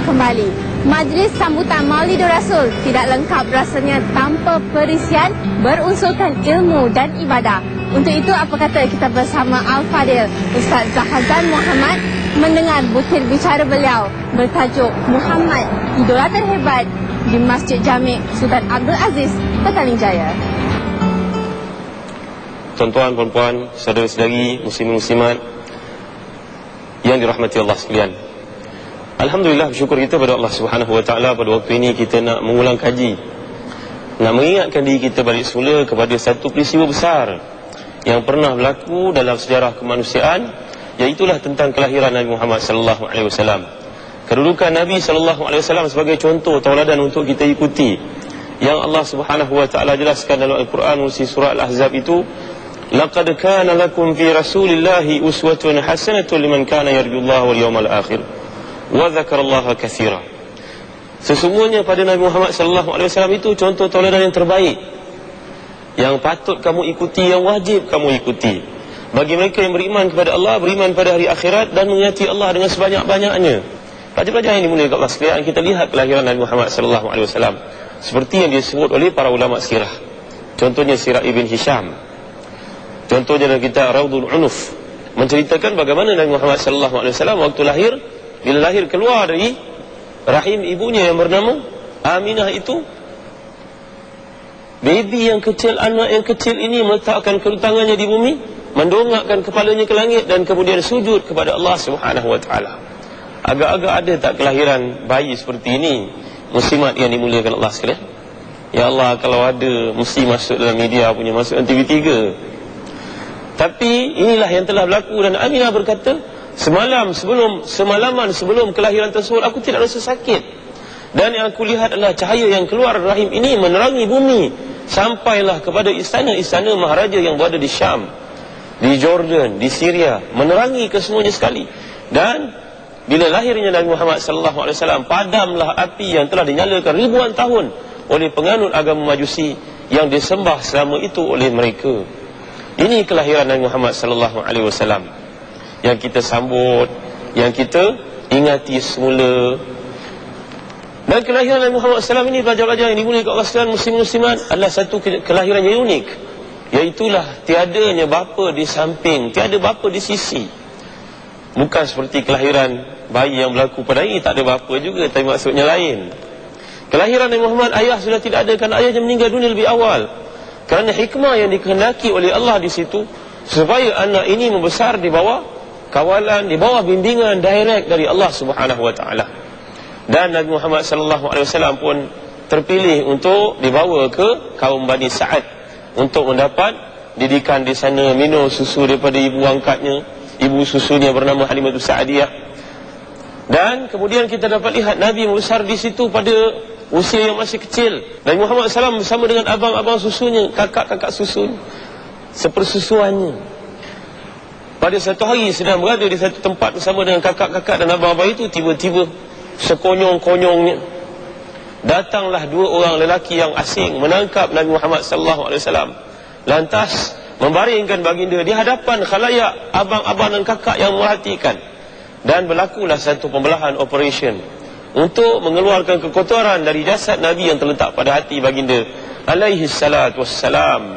kembali. Majlis sambutan Maulidur Rasul tidak lengkap rasanya tanpa perisian berunsurkan ilmu dan ibadah. Untuk itu, apa kata kita bersama Al-Fadil Ustaz Zahazan Muhammad mendengar butir bicara beliau bertajuk Muhammad, Idola Terhebat di Masjid Jami' Sultan Abdul Aziz, Petaling Jaya. Tuan-tuan, puan-puan, saudara-saudari, muslimin-muslimat yang dirahmati Allah sekalian, alhamdulillah, bersyukur kita pada Allah Subhanahu Wa Taala pada waktu ini kita nak mengulang kaji, nak mengingatkan diri kita balik semula kepada satu peristiwa besar yang pernah berlaku dalam sejarah kemanusiaan, iaitulah tentang kelahiran Nabi Muhammad sallallahu alaihi wasallam. Kedudukan Nabi sallallahu alaihi wasallam sebagai contoh tauladan untuk kita ikuti, yang Allah Subhanahu Wa Taala jelaskan dalam Al-Quran di surah Al-Ahzab itu, laqad kana lakum fi rasulillahi uswatun hasanatun liman kana yarjullaha wal yawmal akhir wa dzakarallaha katsira. Sesungguhnya pada Nabi Muhammad sallallahu alaihi wasallam itu contoh tauladan yang terbaik, yang patut kamu ikuti, yang wajib kamu ikuti bagi mereka yang beriman kepada Allah, beriman pada hari akhirat dan mengingati Allah dengan sebanyak-banyaknya. Pelajar-pelajar yang dimuliakan Allah sekalian, kita lihat kelahiran Nabi Muhammad sallallahu alaihi wasallam seperti yang disebut oleh para ulama sirah. Contohnya Sirah Ibn Hisham, contohnya dalam kitab Raudhul Unuf, menceritakan bagaimana Nabi Muhammad sallallahu alaihi wasallam waktu lahir, bila lahir keluar dari rahim ibunya yang bernama Aminah itu, baby yang kecil, anak yang kecil ini meletakkan kedua tangannya di bumi, mendongakkan kepalanya ke langit dan kemudian sujud kepada Allah Subhanahu Wa Taala. Agak-agak ada tak kelahiran bayi seperti ini, muslimat yang dimuliakan Allah sekalian? Ya Allah, kalau ada mesti masuk dalam media punya, masuk dalam TV3. Tapi inilah yang telah berlaku, dan Aminah berkata, semalaman sebelum kelahiran tersebut aku tidak rasa sakit, dan yang aku lihat adalah cahaya yang keluar dari rahim ini menerangi bumi sampailah kepada istana-istana maharaja yang berada di Syam, di Jordan, di Syria, menerangi kesemuanya sekali. Dan bila lahirnya Nabi Muhammad sallallahu alaihi wasallam, padamlah api yang telah dinyalakan ribuan tahun oleh penganut agama Majusi yang disembah selama itu oleh mereka. Ini kelahiran Nabi Muhammad sallallahu alaihi wasallam yang kita sambut, yang kita ingati semula. Dan kelahiran Nabi Muhammad SAW ini, pelajar-pelajar yang dimuliakan Allah sekalian, muslim-muslimat, adalah satu kelahiran yang unik, iaitulah tiadanya bapa di samping, tiada bapa di sisi. Bukan seperti kelahiran bayi yang berlaku pada ini, tak ada bapa juga, tapi maksudnya lain. Kelahiran Nabi Muhammad, ayah sudah tidak ada kerana ayahnya meninggal dunia lebih awal. Kerana hikmah yang dikehendaki oleh Allah di situ, supaya anak ini membesar di bawah kawalan, di bawah bimbingan direct dari Allah Subhanahu Wa Taala. Dan Nabi Muhammad sallallahu alaihi wasallam pun terpilih untuk dibawa ke kaum Bani Sa'ad untuk mendapat didikan di sana, minum susu daripada ibu angkatnya, ibu susunya bernama Halimatus Sa'adiyah. Dan kemudian kita dapat lihat Nabi membesar di situ pada usia yang masih kecil. Nabi Muhammad SAW bersama dengan abang-abang susunya, kakak-kakak susunya, sepersusuannya. Pada satu hari sedang berada di satu tempat bersama dengan kakak-kakak dan abang-abang itu, tiba-tiba sekonyong-konyongnya datanglah dua orang lelaki yang asing menangkap Nabi Muhammad SAW, lantas membaringkan baginda di hadapan khalayak abang-abang dan kakak yang merhatikan. Dan berlakulah satu pembelahan operation untuk mengeluarkan kekotoran dari jasad Nabi yang terletak pada hati baginda alaihi salatu wassalam.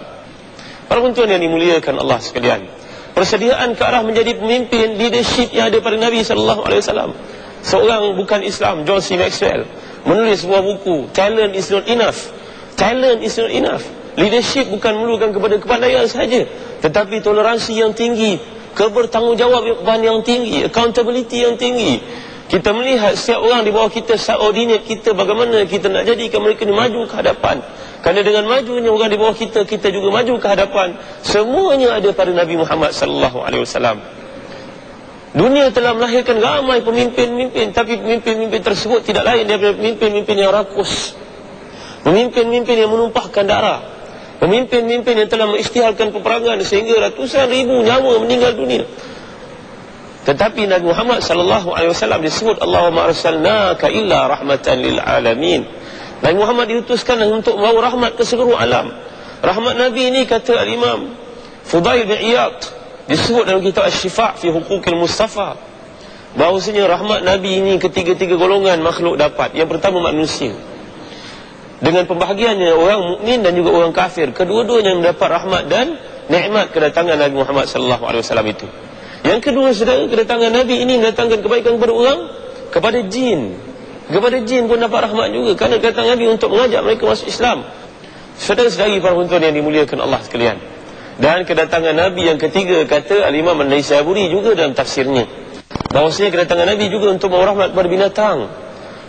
Para penonton yang dimuliakan Allah sekalian, persediaan ke arah menjadi pemimpin, leadership yang ada pada Nabi SAW. Seorang bukan Islam, John C. Maxwell, menulis sebuah buku, Talent is not enough. Talent is not enough. Leadership bukan memerlukan kepada kepandaian sahaja, tetapi toleransi yang tinggi, kebertanggungjawabaan yang tinggi, accountability yang tinggi. Kita melihat setiap orang di bawah kita, subordinate kita, bagaimana kita nak jadikan mereka ni maju ke hadapan. Kerana dengan majunya orang di bawah kita, kita juga maju ke hadapan. Semuanya ada pada Nabi Muhammad sallallahu alaihi wasallam. Dunia telah melahirkan ramai pemimpin-pemimpin, tapi pemimpin-pemimpin tersebut tidak lain daripada pemimpin-pemimpin yang rakus, pemimpin-pemimpin yang menumpahkan darah, pemimpin-pemimpin yang telah mengisytiharkan peperangan sehingga ratusan ribu nyawa meninggal dunia. Tetapi Nabi Muhammad sallallahu alaihi wasallam disebut Allahumma arsalnaka illa rahmatan lil alamin. Nabi Muhammad diutuskan untuk membawa rahmat ke seluruh alam. Rahmat Nabi ini, kata Al-Imam Fudail bin Iyad, disebut dalam kitab Asy-Syifa' fi Huquqil Mustafa, bahawasanya rahmat Nabi ini ketiga-tiga golongan makhluk dapat. Yang pertama manusia, dengan pembahagiannya orang mukmin dan juga orang kafir, kedua-duanya mendapat rahmat dan nikmat kedatangan Nabi Muhammad sallallahu alaihi wasallam itu. Yang kedua, saudara, kedatangan Nabi ini mendatangkan kebaikan kepada orang, kepada jin. Kepada jin pun dapat rahmat juga, kerana kedatangan Nabi untuk mengajak mereka masuk Islam. Saudara-saudari para penonton yang dimuliakan Allah sekalian, dan kedatangan Nabi yang ketiga, kata Al-Imam An-Naisaburi juga dalam tafsirnya, bahawasanya kedatangan Nabi juga untuk membawa rahmat kepada binatang.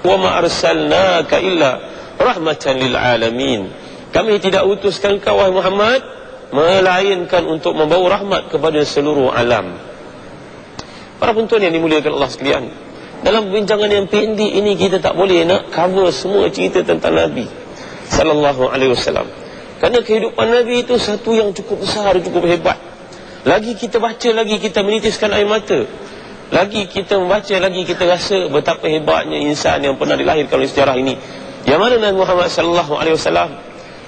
Wa ma arsalnaka illa rahmatan lil alamin. Kami tidak utuskan kau wahai Muhammad melainkan untuk membawa rahmat kepada seluruh alam. Para penonton yang dimuliakan Allah sekalian, dalam perbincangan yang pendek ini kita tak boleh nak cover semua cerita tentang Nabi sallallahu alaihi wasallam, kerana kehidupan Nabi itu satu yang cukup besar, cukup hebat. Lagi kita baca, lagi kita menitiskan air mata. Lagi kita membaca, lagi kita rasa betapa hebatnya insan yang pernah dilahirkan oleh sejarah ini, yang mana Nabi Muhammad sallallahu alaihi wasallam.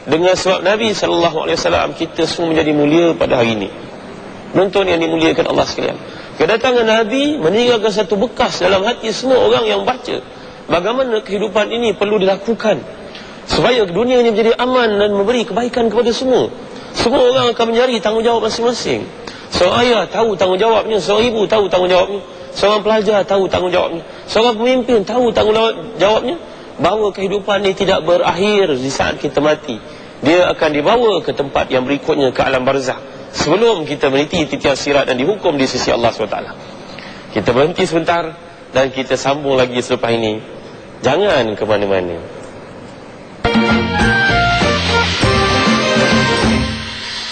Dengan sebab Nabi sallallahu alaihi wasallam, kita semua menjadi mulia pada hari ini. Penonton yang dimuliakan Allah sekalian, kedatangan Nabi meninggalkan satu bekas dalam hati semua orang yang baca bagaimana kehidupan ini perlu dilakukan supaya dunia ini menjadi aman dan memberi kebaikan kepada semua. Semua orang akan mencari tanggungjawab masing-masing. Seorang ayah tahu tanggungjawabnya, seorang ibu tahu tanggungjawabnya, seorang pelajar tahu tanggungjawabnya, seorang pemimpin tahu tanggungjawabnya, bahawa kehidupan ini tidak berakhir di saat kita mati. Dia akan dibawa ke tempat yang berikutnya, ke alam barzakh, sebelum kita meniti titian sirat dan dihukum di sisi Allah SWT. Kita berhenti sebentar dan kita sambung lagi selepas ini. Jangan ke mana-mana.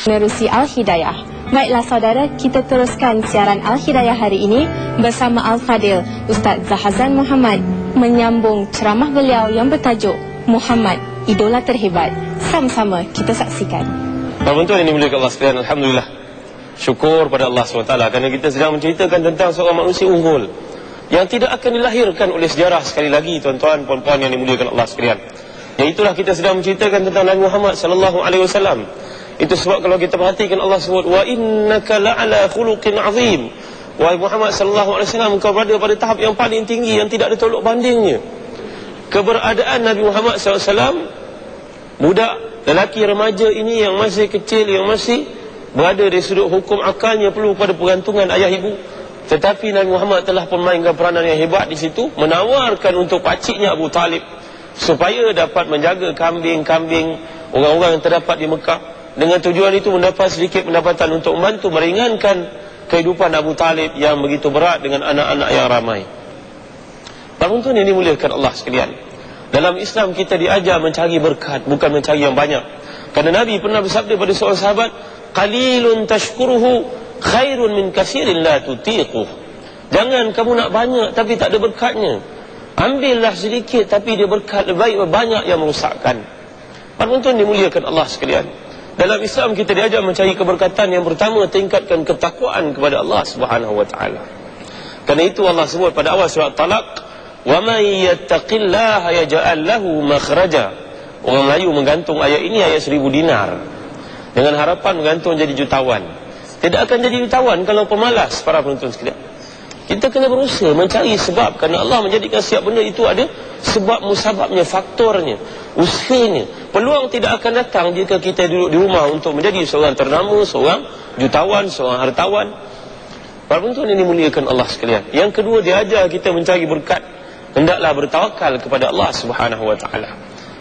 Menerusi Al-Hidayah. Baiklah saudara, kita teruskan siaran Al-Hidayah hari ini bersama Al-Fadil Ustaz Zahazan Muhammad, menyambung ceramah beliau yang bertajuk Muhammad, Idola Terhebat. Sama-sama kita saksikan. Tuan-tuan yang dimuliakan Allah sekalian, alhamdulillah, syukur pada Allah SWT kerana kita sedang menceritakan tentang seorang manusia unggul yang tidak akan dilahirkan oleh sejarah. Sekali lagi tuan-tuan, puan-puan yang dimuliakan Allah sekalian, iaitulah kita sedang menceritakan tentang Nabi Muhammad sallallahu alaihi wasallam. Itu sebab kalau kita perhatikan, Allah sebut wa innaka la'ala khuluqin azim. Wahai Muhammad sallallahu alaihi wasallam, engkau berada pada tahap yang paling tinggi yang tidak ada tolok bandingnya. Keberadaan Nabi Muhammad sallallahu alaihi wasallam, budak lelaki remaja ini yang masih kecil, yang masih berada di sudut hukum akalnya perlu pada pergantungan ayah ibu, tetapi Nabi Muhammad telah memainkan peranan yang hebat di situ, menawarkan untuk pakciknya Abu Talib supaya dapat menjaga kambing-kambing orang-orang yang terdapat di Mekah. Dengan tujuan itu mendapat sedikit pendapatan untuk membantu meringankan kehidupan Abu Talib yang begitu berat dengan anak-anak yang ramai. Penonton yang dimuliakan Allah sekalian, dalam Islam kita diajar mencari berkat, bukan mencari yang banyak. Kerana Nabi pernah bersabda pada seorang sahabat, qalilun tashkuruhu khairun min kasirin la tutiquh. Jangan kamu nak banyak tapi tak ada berkatnya. Ambillah sedikit tapi dia berkat, lebih baik banyak yang merosakkan. Penonton dimuliakan Allah sekalian, dalam Islam kita diajar mencari keberkatan. Yang pertama, tingkatkan ketakwaan kepada Allah Subhanahu wa taala. Kerana itu Allah sebut pada awal surah Talaq, wa may yattaqillaha yaj'al lahu makhraja. Orang Melayu menggantung ayat ini, ayat 1000 dinar, dengan harapan menggantung jadi jutawan. Tidak akan jadi jutawan kalau pemalas. Para penonton sekalian, kita kena berusaha mencari sebab, kerana Allah menjadikan setiap benda itu ada sebab musababnya, faktornya, usahanya. Peluang tidak akan datang jika kita duduk di rumah untuk menjadi seorang ternama, seorang jutawan, seorang hartawan. Para penonton yang dimuliakan Allah sekalian, yang kedua, diajar kita mencari berkat, hendaklah bertawakal kepada Allah Subhanahu wa taala.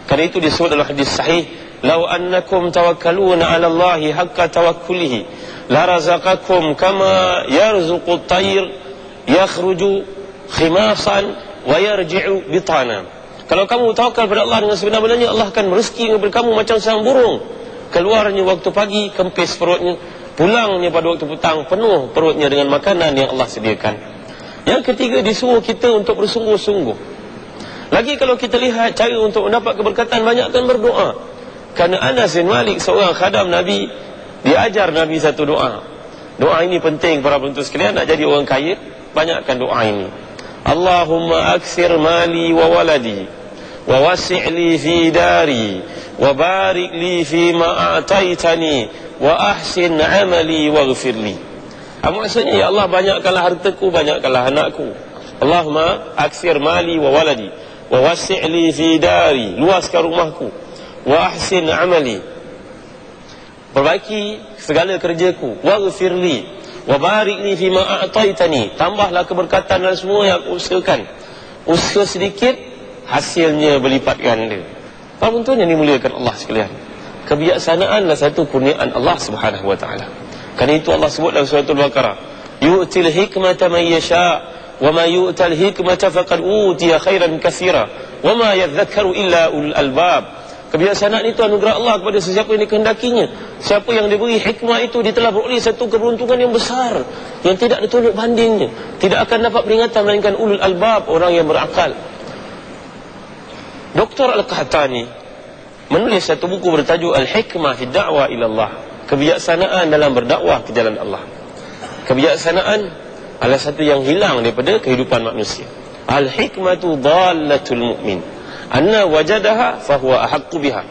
Kerana itu disebut dalam hadis sahih, law annakum tawakkaluna 'ala Allahi haqqa tawakkulihi la razaqakum kama yarzuqut tayr yakhruju khimasan wa yarji'u bitana. Kalau kamu tawakal pada Allah dengan sebenar-benarnya, Allah akan merezeki kepada kamu macam seorang burung, keluarnya waktu pagi, kempis perutnya, pulangnya pada waktu petang, penuh perutnya dengan makanan yang Allah sediakan. Yang ketiga, disuruh kita untuk bersungguh-sungguh. Lagi kalau kita lihat cara untuk mendapat keberkatan, banyakkan berdoa. Kerana Anas bin Malik, seorang khadam Nabi, dia ajar Nabi satu doa. Doa ini penting para penonton sekalian. Nak jadi orang kaya, banyakkan doa ini. Allahumma aksir mali wa waladi wa wasi' li fi dari wa barik li fi ma a'taitani wa ahsin amali waghfir li. Maksudnya, ya Allah, banyakkanlah hartaku, banyakkanlah anakku, Allahumma aksir mali wa waladi wa wasi' li fi dari, luaskan rumahku, wa ahsin amali, perbaiki segala kerjaku, waghfir li wa barik li fi ma a'taitani, tambahlah keberkatan dalam semua yang aku usahakan. Usaha sedikit, hasilnya berlipat ganda. Para penonton yang dimuliakan Allah sekalian, kebijaksanaan adalah satu kurniaan Allah Subhanahu wa taala. Karena itu Allah sebut dalam surah Al-Baqarah, yu'til hikmata man yasha' wa ma yu'tal hikmata faqad utiya khairan katsira wa ma yadhakkaru illa ulul albab. Kebijaksanaan itu anugerah Allah kepada sesiapa yang dikehendakinya. Siapa yang diberi hikmah itu, dia telah beroleh satu keberuntungan yang besar yang tidak ada tolak bandingnya. Tidak akan dapat peringatan melainkan ulul albab, orang yang berakal. Dr. Al-Qahtani menulis satu buku bertajuk Al-Hikmah fi Da'wah ila Allah, kebijaksanaan dalam berdakwah ke jalan Allah. Kebijaksanaan adalah satu yang hilang daripada kehidupan manusia. Al-hikmatu dhallatul mu'min, anna wajadaha fahuwa ahaqqu biha.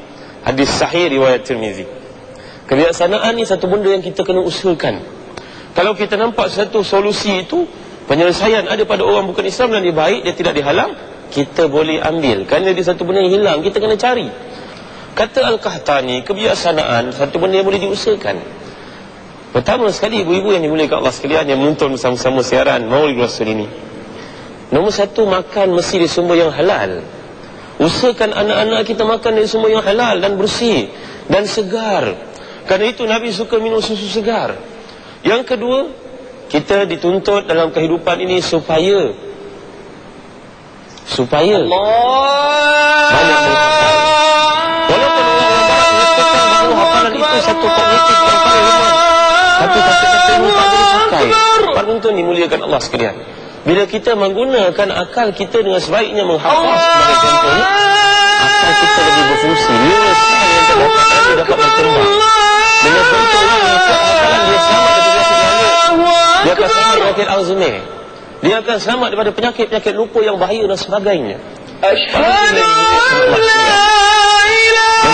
Hadis sahih riwayat Tirmizi. Kebijaksanaan ni satu benda yang kita kena usahakan. Kalau kita nampak satu solusi itu, penyelesaian ada pada orang bukan Islam dan dia baik, dia tidak dihalang, kita boleh ambil. Kerana dia satu benda yang hilang, kita kena cari. Kata Al-Qahtani, kebijaksanaan satu benda yang boleh diusahakan. Pertama sekali, ibu-ibu yang dimuliakan Allah sekalian yang menonton bersama-sama siaran Maulid Rasul ini, nombor satu, makan mesti dari sumber yang halal. Usahakan anak-anak kita makan dari sumber yang halal dan bersih dan segar. Kerana itu Nabi suka minum susu segar. Yang kedua, kita dituntut dalam kehidupan ini supaya banyak menghafal. Walaupun orang barat menyatakan bahawa hafalan itu satu kognitif yang paling lemah, tapi kata-kata ini tak boleh pakai. Para penonton dimuliakan Allah sekalian, bila kita menggunakan akal kita dengan sebaiknya menghafal sebagai contohnya, akal kita lebih berfungsi. Neuroscience yang terdapat tadi dapat berkembang. Dengan contohnya, hafalan dia selamat daripada penyakit, dia akan selamat daripada Alzheimer, dia akan selamat daripada penyakit-penyakit lupa yang bahaya dan sebagainya. Asyhadu an la ilaha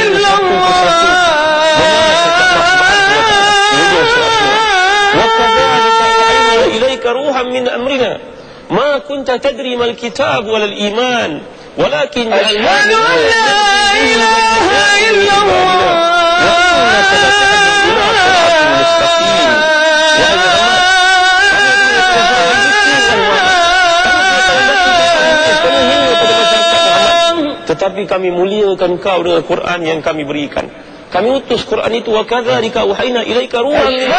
illallah. إليك روحا من أمرنا ما كنت تدري ما الكتاب ولا الإيمان ولكن جعلناه نورا نهدي به من نشاء من عبادنا tetapi kami muliakan kau dengan Quran yang kami berikan. Kami utus Quran itu, wa kadzalika wahayna ilaika ruhan min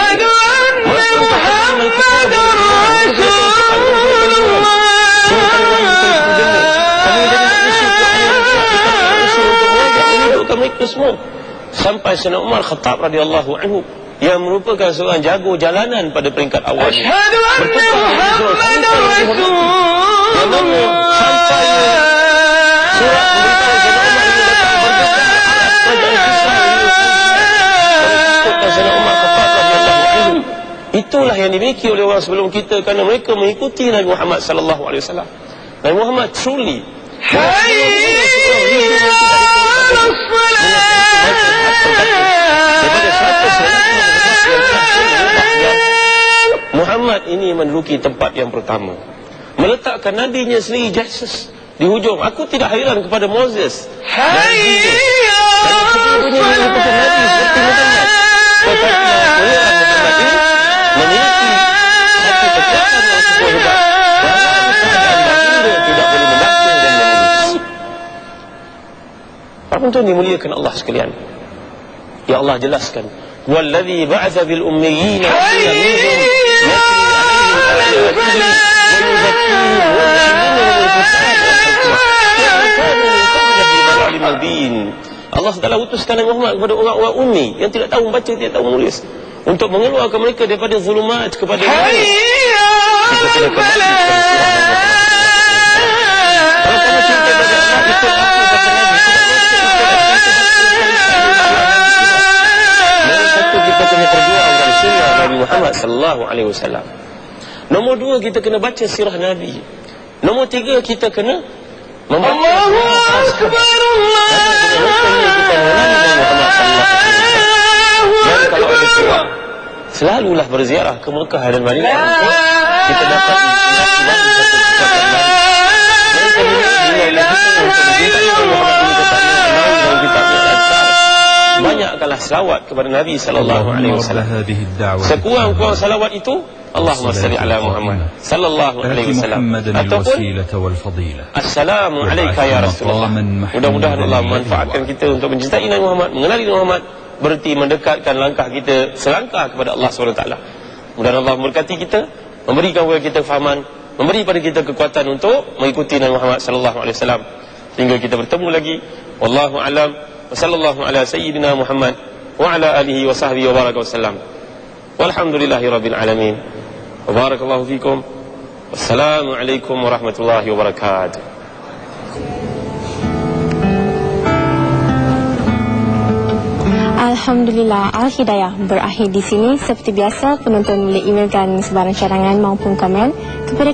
sampai Sayyidina Umar Khattab radhiyallahu anhu yang merupakan seorang jago jalanan pada peringkat awal, Asyhadu anna Muhammadar Rasulullah, sampai surat beritahu Sayyidina Umar ini datang berkata Sayyidina Umar Khattab radhiyallahu anhu. Itulah yang dimiliki oleh orang sebelum kita, kerana mereka mengikuti Nabi Muhammad sallallahu alaihi wasallam. Nabi Muhammad truly Muhammad ini menduduki tempat yang pertama, meletakkan nabinya sendiri Jesus di hujung. Aku tidak hairan kepada Moses dan Jesus, kerana punya merupakan nabi seperti Muhammad, tetapi Muhammad ini memiliki satu kekuatan yang cukup hebat. Tidak boleh membaca dan menulis. Para penonton dimuliakan Allah sekalian, ya Allah jelaskan, wallazi ba'atha bil ummiyyin Allah Taala utuskan Nabi Muhammad kepada orang-orang ummi yang tidak tahu membaca, tidak tahu menulis, untuk mengeluarkan mereka daripada zulumat kepada Muhammad sallallahu alaihi wasallam. Nombor dua, kita kena baca sirah Nabi. Nombor tiga, kita kena membaca Allahu Akbar, dan kalau ada peluang, selalulah berziarah ke Mekah dan Madinah kita dapat melakukan satu kekuatan baru. Yang kedua, dinailah kita untuk mencintai Muhammad ini dan kita banyakkanlah salawat kepada Nabi sallallahu alaihi wasallam. Sekurang-kurang salawat itu Allahumma salli ala Muhammad sallallahu alaihi wasallam ataupun assalamu alayka ya Rasulullah. Mudah-mudahan Allah manfaatkan kita untuk mencintai Nabi Muhammad, mengenali Nabi Muhammad, berarti mendekatkan langkah kita selangkah kepada Allah SWT. Mudah-mudahan Allah memberkati kita, memberikan kepada kita kefahaman, memberi pada kita kekuatan untuk mengikuti Nabi Muhammad sallallahu alaihi wasallam. Hingga kita bertemu lagi. Wallahu a'lam. Wa sallallahu ala sayyidina Muhammad wa ala alihi wa sahbihi wa baraka wasallam. Walhamdulillahi rabbil alamin. Wa barakallahu fikum. Wassalamu alaikum warahmatullahi wabarakatuh. Alhamdulillah, Al-Hidayah berakhir di sini. Seperti biasa, penonton boleh emailkan sebarang cadangan maupun komen kepada